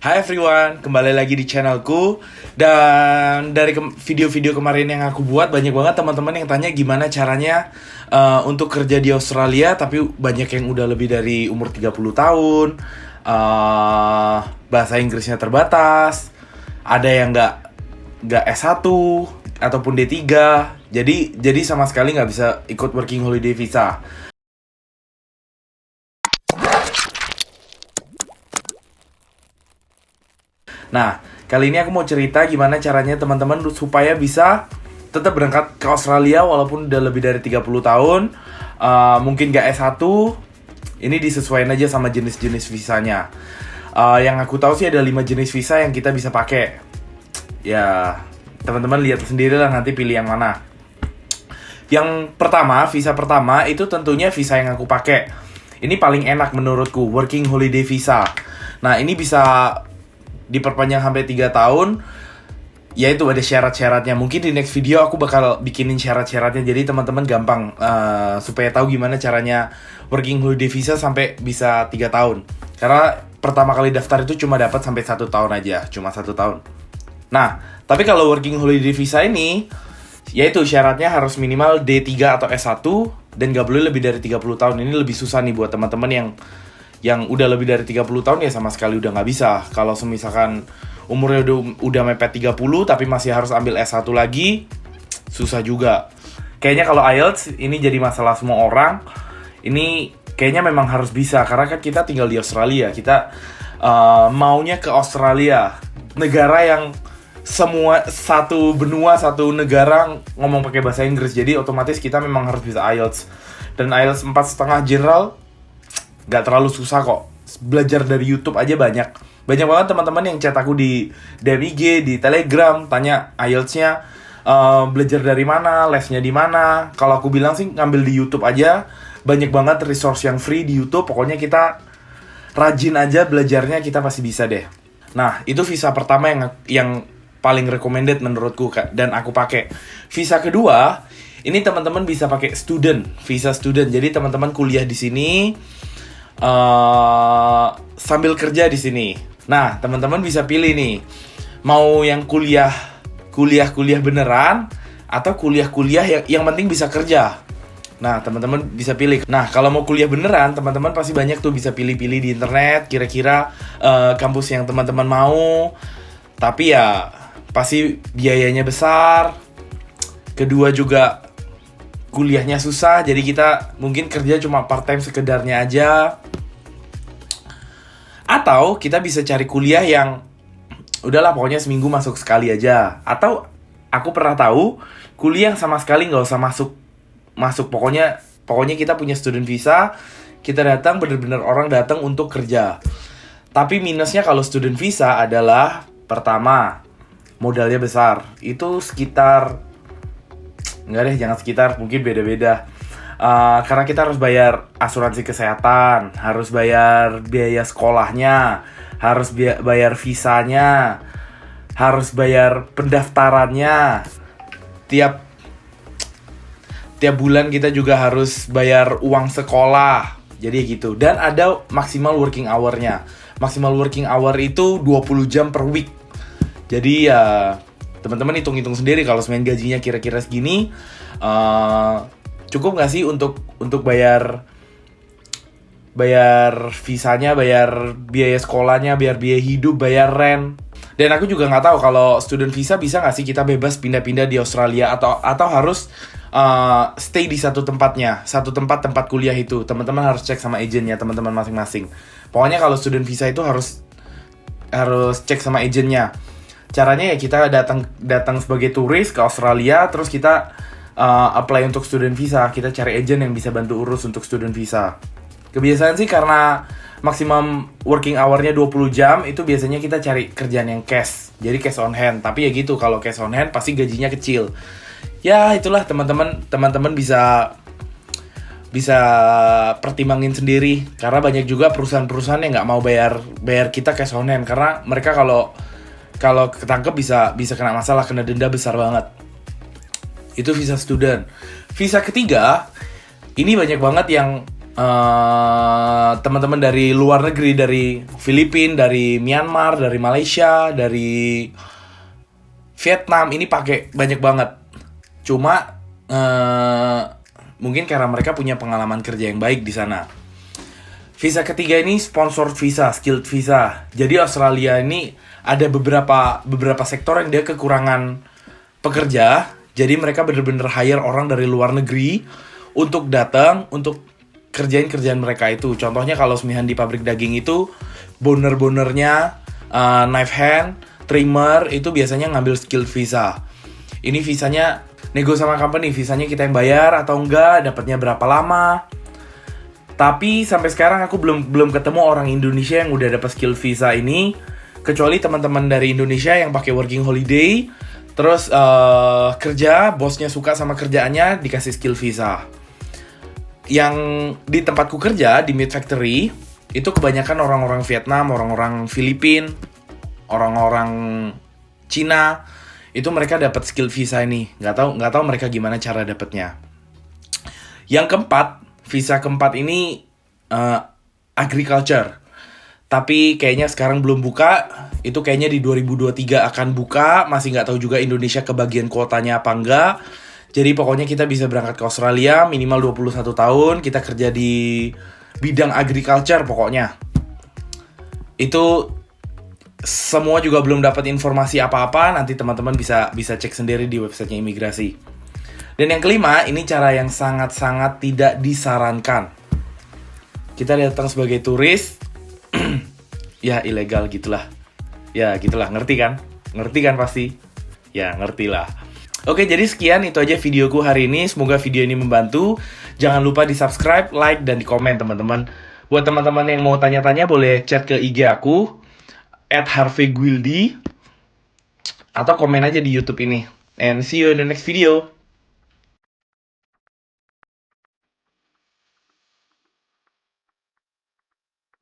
Hai everyone, kembali lagi di channelku. Dan dari video-video kemarin yang aku buat, banyak banget teman-teman yang tanya gimana caranya untuk kerja di Australia. Tapi banyak yang udah lebih dari umur 30 tahun, bahasa Inggrisnya terbatas, ada yang nggak S1 ataupun D3. Jadi sama sekali nggak bisa ikut working holiday visa. Nah, kali ini aku mau cerita gimana caranya teman-teman supaya bisa tetap berangkat ke Australia walaupun udah lebih dari 30 tahun. Mungkin gak S1, ini disesuaikan aja sama jenis-jenis visanya. Yang aku tahu sih ada 5 jenis visa yang kita bisa pakai. Ya, teman-teman lihat sendiri lah nanti pilih yang mana. Yang pertama, visa pertama itu tentunya visa yang aku pakai. Ini paling enak menurutku, working holiday visa. Nah, ini bisa diperpanjang sampai 3 tahun. Yaitu ada syarat-syaratnya. Mungkin di next video aku bakal bikinin syarat-syaratnya. Jadi teman-teman gampang supaya tahu gimana caranya working holiday visa sampai bisa 3 tahun. Karena pertama kali daftar itu cuma dapat sampai 1 tahun aja. Cuma 1 tahun. Nah, tapi kalau working holiday visa ini, yaitu syaratnya harus minimal D3 atau S1 dan gak boleh lebih dari 30 tahun. Ini lebih susah nih buat teman-teman yang udah lebih dari 30 tahun ya sama sekali udah nggak bisa. Kalau misalkan umurnya udah mepet 30 tapi masih harus ambil S1 lagi, susah juga. Kayaknya kalau IELTS ini jadi masalah semua orang. Ini kayaknya memang harus bisa karena kan kita tinggal di Australia. Kita maunya ke Australia, negara yang semua satu benua, satu negara ngomong pakai bahasa Inggris. Jadi otomatis kita memang harus bisa IELTS. Dan IELTS 4,5 general gak terlalu susah kok. Belajar dari YouTube aja banyak banget teman-teman yang chat aku di DM IG, di Telegram, tanya IELTS-nya belajar dari mana, lesnya di mana. Kalau aku bilang sih ngambil di YouTube aja. Banyak banget resource yang free di YouTube. Pokoknya kita rajin aja belajarnya, kita pasti bisa deh. Nah, itu visa pertama yang paling recommended menurutku dan aku pakai. Visa kedua, ini teman-teman bisa pakai visa student. Jadi teman-teman kuliah di sini sambil kerja di sini. Nah, teman-teman bisa pilih nih, mau yang kuliah beneran atau kuliah yang penting bisa kerja. Nah, teman-teman bisa pilih. Nah, kalau mau kuliah beneran, teman-teman pasti banyak tuh bisa pilih-pilih di internet kira-kira kampus yang teman-teman mau. Tapi ya pasti biayanya besar. Kedua juga kuliahnya susah, jadi kita mungkin kerja cuma part time sekedarnya aja. Atau kita bisa cari kuliah yang udahlah pokoknya seminggu masuk sekali aja. Atau aku pernah tahu kuliah sama sekali nggak usah masuk. Pokoknya kita punya student visa, kita datang bener-bener orang datang untuk kerja. Tapi minusnya kalau student visa adalah pertama modalnya besar. Itu sekitar, enggak deh, jangan sekitar, mungkin beda-beda. Karena kita harus bayar asuransi kesehatan, harus bayar biaya sekolahnya, harus bayar visanya, harus bayar pendaftarannya. Tiap bulan kita juga harus bayar uang sekolah. Jadi gitu. Dan ada maksimal working hour-nya. Maksimal working hour itu 20 jam per week. Jadi ya teman-teman hitung-hitung sendiri kalau semen gajinya kira-kira segini, cukup nggak sih untuk bayar visanya, bayar biaya sekolahnya, bayar biaya hidup, bayar rent. Dan aku juga nggak tahu kalau student visa bisa nggak sih kita bebas pindah-pindah di Australia atau harus stay di satu tempat kuliah itu. Teman-teman harus cek sama agennya teman-teman masing-masing. Pokoknya kalau student visa itu harus cek sama agennya. Caranya ya kita datang sebagai turis ke Australia, terus kita apply untuk student visa. Kita cari agent yang bisa bantu urus untuk student visa. Kebiasaan sih karena maksimum working hour-nya 20 jam, itu biasanya kita cari kerjaan yang cash. Jadi cash on hand. Tapi ya gitu, kalau cash on hand pasti gajinya kecil. Ya itulah teman-teman bisa pertimbangin sendiri. Karena banyak juga perusahaan-perusahaan yang nggak mau bayar kita cash on hand. Karena mereka kalau ketangkep bisa kena masalah, kena denda besar banget. Itu visa student. Visa ketiga, ini banyak banget yang teman-teman dari luar negeri, dari Filipina, dari Myanmar, dari Malaysia, dari Vietnam ini pakai banyak banget. Cuma mungkin karena mereka punya pengalaman kerja yang baik di sana. Visa ketiga ini sponsored visa, skilled visa. Jadi Australia ini ada beberapa sektor yang dia kekurangan pekerja. Jadi mereka bener-bener hire orang dari luar negeri untuk datang untuk kerjain kerjaan mereka itu. Contohnya kalau semihan di pabrik daging itu boner-bonernya, knife hand, trimmer itu biasanya ngambil skilled visa. Ini visanya nego sama company, visanya kita yang bayar atau enggak, dapatnya berapa lama. Tapi sampai sekarang aku belum ketemu orang Indonesia yang udah dapat skill visa ini, kecuali teman-teman dari Indonesia yang pakai working holiday, terus kerja, bosnya suka sama kerjaannya, dikasih skill visa. Yang di tempatku kerja di meat factory itu kebanyakan orang-orang Vietnam, orang-orang Filipina, orang-orang Cina, itu mereka dapat skill visa ini. Nggak tahu mereka gimana cara dapatnya. Yang keempat, visa keempat ini agriculture. Tapi kayaknya sekarang belum buka. Itu kayaknya di 2023 akan buka. Masih nggak tahu juga Indonesia kebagian kuotanya apa enggak. Jadi pokoknya kita bisa berangkat ke Australia minimal 21 tahun. Kita kerja di bidang agriculture pokoknya. Itu semua juga belum dapat informasi apa-apa. Nanti teman-teman bisa cek sendiri di websitenya imigrasi. Dan yang kelima, ini cara yang sangat-sangat tidak disarankan. Kita datang sebagai turis, ya ilegal gitulah. Ya gitulah, ngerti kan? Ngerti kan pasti? Ya ngerti lah. Oke, jadi sekian itu aja videoku hari ini. Semoga video ini membantu. Jangan lupa di subscribe, like, dan di komen teman-teman. Buat teman-teman yang mau tanya-tanya boleh chat ke IG aku @harveyguildy atau komen aja di YouTube ini. And see you in the next video.